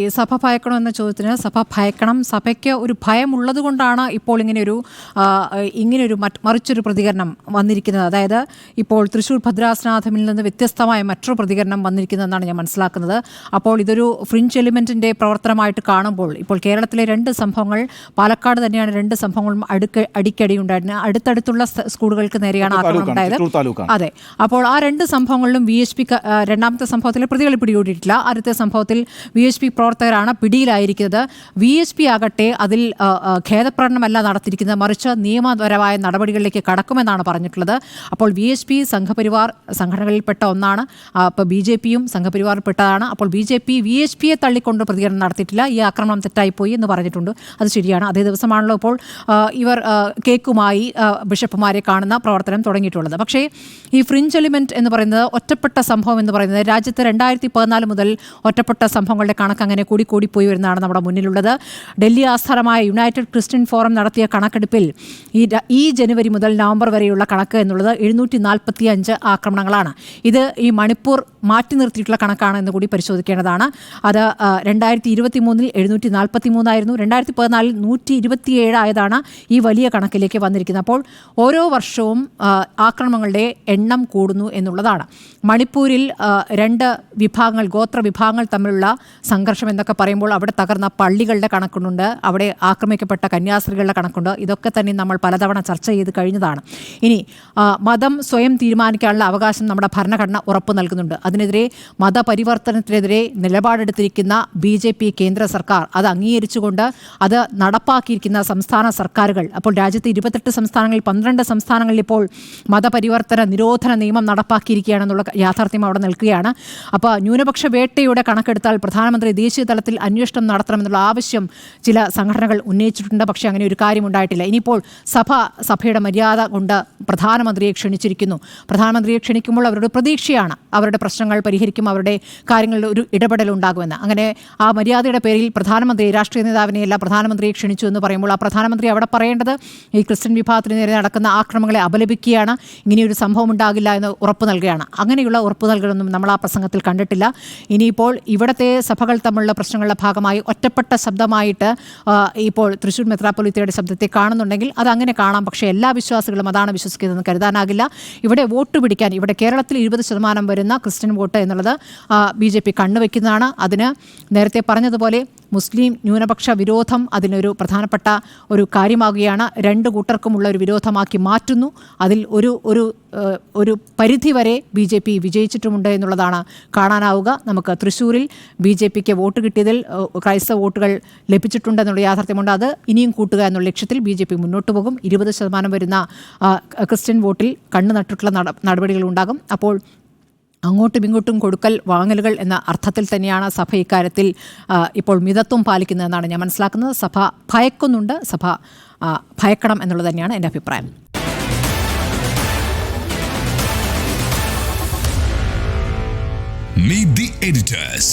ഈ സഭ ഭയക്കണം എന്ന ചോദ്യത്തിന് സഭ ഭയക്കണം, സഭയ്ക്ക് ഒരു ഭയമുള്ളത് കൊണ്ടാണ് ഇപ്പോൾ ഇങ്ങനെയൊരു മറിച്ചൊരു പ്രതികരണം വന്നിരിക്കുന്നത്. അതായത് ഇപ്പോൾ തൃശ്ശൂർ ഭദ്രാസനാഥമിൽ നിന്ന് വ്യത്യസ്തമായ മറ്റൊരു പ്രതികരണം വന്നിരിക്കുന്നതെന്നാണ് ഞാൻ മനസ്സിലാക്കുന്നത്. അപ്പോൾ ഇതൊരു ഫ്രിഞ്ച് എലിമെൻറ്റിൻ്റെ പ്രവർത്തനമായിട്ട് കാണുമ്പോൾ ഇപ്പോൾ കേരളത്തിലെ രണ്ട് സംഭവങ്ങൾ, പാലക്കാട് തന്നെയാണ് രണ്ട് സംഭവങ്ങളും അടിക്കടി ഉണ്ടായിരുന്നത്. അടുത്തടുത്തുള്ള സ്കൂളുകൾക്ക് നേരെയാണ് ആക്രമണം ഉണ്ടായത്. അതെ, അപ്പോൾ ആ രണ്ട് സംഭവങ്ങളിലും VHP രണ്ടാമത്തെ സംഭവത്തിൽ പ്രതികളെ പിടികൂടിയിട്ടില്ല. ആദ്യത്തെ സംഭവത്തിൽ VHP പ്രവർത്തകരാണ് പിടിയിലായിരിക്കുന്നത്. VHP ആകട്ടെ അതിൽ ഖേദപ്രകടനമല്ല നടത്തിയിരിക്കുന്നത്, മറിച്ച് നിയമപരമായ നടപടികളിലേക്ക് കടക്കുമെന്നാണ് പറഞ്ഞിട്ടുള്ളത്. അപ്പോൾ VHP സംഘപരിവാർ സംഘടനകളിൽപ്പെട്ട ഒന്നാണ്. ഇപ്പോൾ BJPയും സംഘപരിവാറിൽപ്പെട്ടതാണ്. അപ്പോൾ BJP VHPയെ തള്ളിക്കൊണ്ട് പ്രതികരണം നടത്തിയിട്ടില്ല. ഈ ആക്രമണം തെറ്റായിപ്പോയി എന്ന് പറഞ്ഞിട്ടുണ്ട്. അത് ശരിയാണ്. അതേ ദിവസമാണല്ലോ ഇപ്പോൾ ഇവർ കേക്കുമായി ബിഷപ്പുമാരെ കാണുന്ന പ്രവർത്തനം തുടങ്ങിയിട്ടുള്ളത്. പക്ഷേ ഈ ഫ്രിഞ്ച് എലിമെൻറ്റ് എന്ന് പറയുന്നത്, ഒറ്റപ്പെട്ട സംഭവം എന്ന് പറയുന്നത്, രാജ്യത്ത് 2014 മുതൽ ഒറ്റപ്പെട്ട സംഭവങ്ങളുടെ കണക്ക് അങ്ങനെ കൂടിപ്പോയി വരുന്നതാണ് നമ്മുടെ മുന്നിലുള്ളത്. ഡൽഹി ആസ്ഥാനമായ യുണൈറ്റഡ് ക്രിസ്ത്യൻ ഫോറം നടത്തിയ കണക്കെടുപ്പിൽ ഈ ജനുവരി മുതൽ നവംബർ വരെയുള്ള കണക്ക് എന്നുള്ളത് 745 ആക്രമണങ്ങളാണ്. ഇത് ഈ മണിപ്പൂർ മാറ്റി നിർത്തിയിട്ടുള്ള കണക്കാണ് എന്ന് കൂടി പരിശോധിക്കേണ്ടതാണ്. അത് 2023 743 ആയിരുന്നു. 2014 127 ആയതാണ് ഈ വലിയ കണക്കിലേക്ക് വന്നിരിക്കുന്നത്. അപ്പോൾ ഓരോ വർഷവും ആക്രമണങ്ങളുടെ എണ്ണം കൂടുന്നു എന്നുള്ളതാണ്. മണിപ്പൂരിൽ രണ്ട് വിഭാഗങ്ങൾ, ഗോത്ര വിഭാഗങ്ങൾ തമ്മിലുള്ള സംഘർഷം എന്നൊക്കെ പറയുമ്പോൾ അവിടെ തകർന്ന പള്ളികളുടെ കണക്കുണ്ട്, അവിടെ ആക്രമിക്കപ്പെട്ട കന്യാസ്ത്രീകളുടെ കണക്കുണ്ട്. ഇതൊക്കെ തന്നെ നമ്മൾ പലതവണ ചർച്ച ചെയ്ത് കഴിഞ്ഞതാണ്. ഇനി മതം സ്വയം തീരുമാനിക്കാനുള്ള അവകാശം നമ്മുടെ ഭരണഘടന ഉറപ്പു നൽകുന്നുണ്ട്. അതിനെതിരെ മതപരിവർത്തനത്തിനെതിരെ നിലപാടെടുത്തിരിക്കുന്ന BJP കേന്ദ്ര സർക്കാർ അത് അംഗീകരിച്ചുകൊണ്ട് അത് നടപ്പാക്കിയിരിക്കുന്ന സംസ്ഥാന സർക്കാരുകൾ, അപ്പോൾ രാജ്യത്ത് 28 സംസ്ഥാനങ്ങളിൽ 12 സംസ്ഥാനങ്ങളിൽ ഇപ്പോൾ മതപരിവർത്തന നിരോധന നിയമം നടപ്പാക്കിയിരിക്കുകയാണെന്നുള്ള യാഥാർത്ഥ്യം അവിടെ നിൽക്കുകയാണ്. അപ്പോൾ ന്യൂനപക്ഷ വേട്ടയുടെ കണക്കെടുത്താൽ പ്രധാനമന്ത്രി ദേശീയ തലത്തിൽ അന്വേഷണം നടത്തണമെന്നുള്ള ആവശ്യം ചില സംഘടനകൾ ഉന്നയിച്ചിട്ടുണ്ട്. പക്ഷേ അങ്ങനെ ഒരു കാര്യം ഉണ്ടായിട്ടില്ല. ഇനിയിപ്പോൾ സഭയുടെ മര്യാദ കൊണ്ട് പ്രധാനമന്ത്രിയെ ക്ഷണിച്ചിരിക്കുന്നു. പ്രധാനമന്ത്രിയെ ക്ഷണിക്കുമ്പോൾ അവരുടെ പ്രതീക്ഷയാണ് അവരുടെ പ്രശ്നങ്ങൾ പരിഹരിക്കും, അവരുടെ കാര്യങ്ങളിൽ ഒരു ഇടപെടൽ ഉണ്ടാകുമെന്ന്. അങ്ങനെ ആ മര്യാദയുടെ പേരിൽ പ്രധാനമന്ത്രി, രാഷ്ട്രീയ നേതാവിനെയല്ല പ്രധാനമന്ത്രിയെ ക്ഷണിച്ചു എന്ന് പറയുമ്പോൾ ആ പ്രധാനമന്ത്രി അവിടെ പറയേണ്ടത് ഈ ക്രിസ്ത്യൻ വിഭാഗത്തിന് നേരെ നടക്കുന്ന ആക്രമണങ്ങളെ അപലപിക്കുകയാണ്, ഇങ്ങനെയൊരു സംഭവം ഉണ്ടാകില്ല എന്ന് ഉറപ്പ് നൽകുകയാണ്. അങ്ങനെയുള്ള ഉറപ്പ് നൽകലൊന്നും നമ്മൾ ആ പ്രസംഗത്തിൽ കണ്ടിട്ടില്ല. ഇനിയിപ്പോൾ ഇവിടുത്തെ സഭകൾ തമ്മിലുള്ള പ്രശ്നങ്ങളുടെ ഭാഗമായി ഒറ്റപ്പെട്ട ശബ്ദമായിട്ട് ഇപ്പോൾ തൃശ്ശൂർ മെത്രാപ്പൊലീത്തയുടെ ശബ്ദത്തെ കാണുന്നുണ്ടെങ്കിൽ അത് അങ്ങനെ കാണാം. പക്ഷേ എല്ലാ വിശ്വാസികളും അതാണ് വിശ്വസിക്കുന്നതെന്ന് കരുതാനാകില്ല. ഇവിടെ വോട്ട് പിടിക്കാൻ, ഇവിടെ കേരളത്തിൽ 20% വരുന്ന ക്രിസ്ത്യൻ വോട്ട് എന്നുള്ളത് BJP കണ്ണുവെക്കുന്നതാണ്. അതിന് നേരത്തെ പറഞ്ഞതുപോലെ മുസ്ലിം ന്യൂനപക്ഷ വിരോധം അതിനൊരു പ്രധാനപ്പെട്ട ഒരു കാര്യമാകുകയാണ്. രണ്ട് കൂട്ടർക്കുമുള്ള ഒരു വിരോധമാക്കി മാറ്റുന്നു. അതിൽ ഒരു പരിധിവരെ BJP വിജയിച്ചിട്ടുമുണ്ട് എന്നുള്ളതാണ് കാണാനാവുക. നമുക്ക് തൃശ്ശൂരിൽ BJPക്ക് വോട്ട് കിട്ടിയതിൽ ക്രൈസ്തവ വോട്ടുകൾ ലഭിച്ചിട്ടുണ്ടെന്നുള്ള യാഥാർത്ഥ്യമുണ്ട്. അത് ഇനിയും കൂട്ടുക എന്നുള്ള ലക്ഷ്യത്തിൽ BJP മുന്നോട്ട് പോകും. 20% വരുന്ന ക്രിസ്ത്യൻ വോട്ടിൽ കണ്ണു നട്ടിട്ടുള്ള നടപടികൾ ഉണ്ടാകും. അപ്പോൾ അങ്ങോട്ടും ഇങ്ങോട്ടും കൊടുക്കൽ വാങ്ങലുകൾ എന്ന അർത്ഥത്തിൽ തന്നെയാണ് സഭ ഇക്കാര്യത്തിൽ ഇപ്പോൾ മിതത്വം പാലിക്കുന്നതെന്നാണ് ഞാൻ മനസ്സിലാക്കുന്നത്. സഭ ഭയക്കുന്നുണ്ട്, സഭ ഭയക്കണം എന്നുള്ളത് തന്നെയാണ് എൻ്റെ അഭിപ്രായം. Meet the editors.